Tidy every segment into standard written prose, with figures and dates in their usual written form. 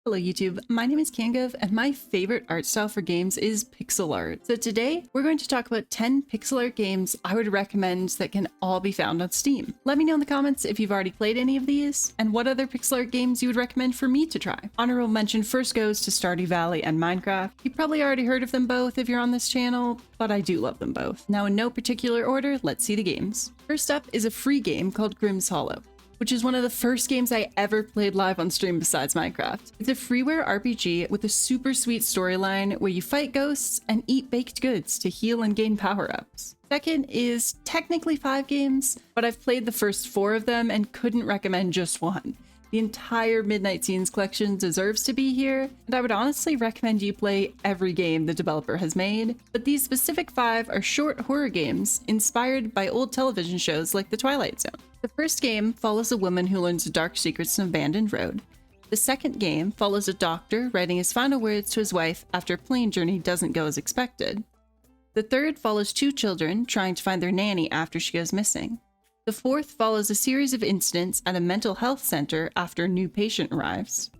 Hello YouTube, my name is Kangov and my favorite art style for games is pixel art. So today we're going to talk about 10 pixel art games I would recommend that can all be found on Steam. Let me know in the comments if you've already played any of these and what other pixel art games you would recommend for me to try. Honorable mention first goes to Stardew Valley and Minecraft. You probably already heard of them both if you're on this channel, but I do love them both. Now in no particular order, let's see the games. First up is a free game called Grimm's Hollow, which is one of the first games I ever played live on stream besides Minecraft. It's a freeware RPG with a super sweet storyline where you fight ghosts and eat baked goods to heal and gain power-ups. Second is technically 5 games, but I've played the first 4 of them and couldn't recommend just one. The entire Midnight Scenes collection deserves to be here, and I would honestly recommend you play every game the developer has made, but these specific 5 are short horror games inspired by old television shows like The Twilight Zone. The first game follows a woman who learns the dark secrets of an abandoned road. The second game follows a doctor writing his final words to his wife after a plane journey doesn't go as expected. The third follows 2 children trying to find their nanny after she goes missing. The fourth follows a series of incidents at a mental health center after a new patient arrives.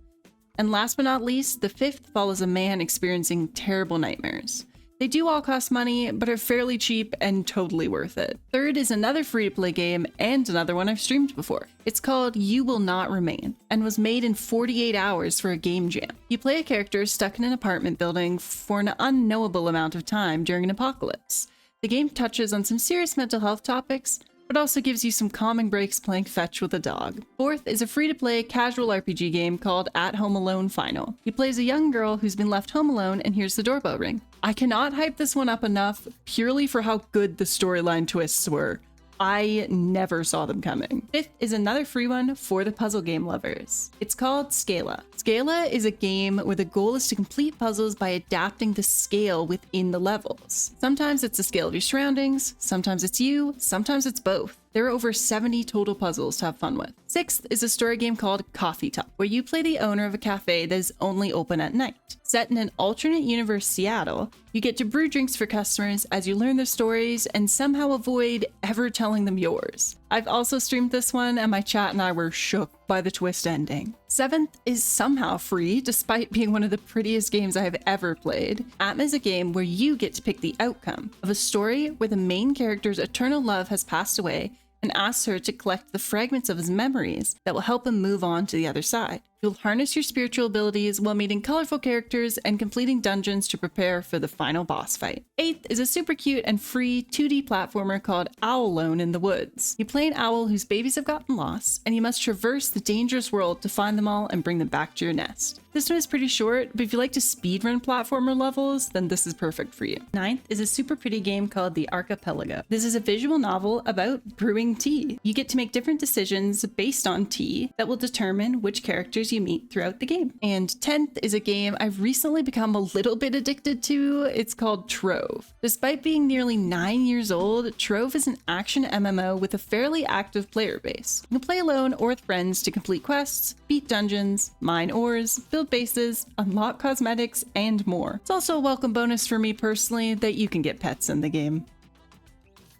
And last but not least, the fifth follows a man experiencing terrible nightmares. They do all cost money, but are fairly cheap and totally worth it. Third is another free-to-play game and another one I've streamed before. It's called You Will Not Remain and was made in 48 hours for a game jam. You play a character stuck in an apartment building for an unknowable amount of time during an apocalypse. The game touches on some serious mental health topics, but also gives you some calming breaks playing fetch with a dog. Fourth is a free-to-play casual RPG game called At Home Alone Final. You play as a young girl who's been left home alone and hears the doorbell ring. I cannot hype this one up enough purely for how good the storyline twists were. I never saw them coming. Fifth is another free one for the puzzle game lovers. It's called Scala. Scala is a game where the goal is to complete puzzles by adapting the scale within the levels. Sometimes it's the scale of your surroundings, sometimes it's you, sometimes it's both. There are over 70 total puzzles to have fun with. Sixth is a story game called Coffee Talk, where you play the owner of a cafe that is only open at night. Set in an alternate universe Seattle, you get to brew drinks for customers as you learn their stories and somehow avoid ever telling them yours. I've also streamed this one and my chat and I were shook by the twist ending. Seventh is somehow free despite being one of the prettiest games I have ever played. Atma is a game where you get to pick the outcome of a story where the main character's eternal love has passed away and asks her to collect the fragments of his memories that will help him move on to the other side. You'll harness your spiritual abilities while meeting colorful characters and completing dungeons to prepare for the final boss fight. Eighth is a super cute and free 2D platformer called Owl Alone in the Woods. You play an owl whose babies have gotten lost, and you must traverse the dangerous world to find them all and bring them back to your nest. This one is pretty short, but if you like to speedrun platformer levels, then this is perfect for you. Ninth is a super pretty game called The Archipelago. This is a visual novel about brewing tea. You get to make different decisions based on tea that will determine which characters you meet throughout the game. And 10th is a game I've recently become a little bit addicted to. It's called Trove. Despite being nearly 9 years old, Trove is an action MMO with a fairly active player base. You can play alone or with friends to complete quests, beat dungeons, mine ores, build bases, unlock cosmetics, and more. It's also a welcome bonus for me personally that you can get pets in the game.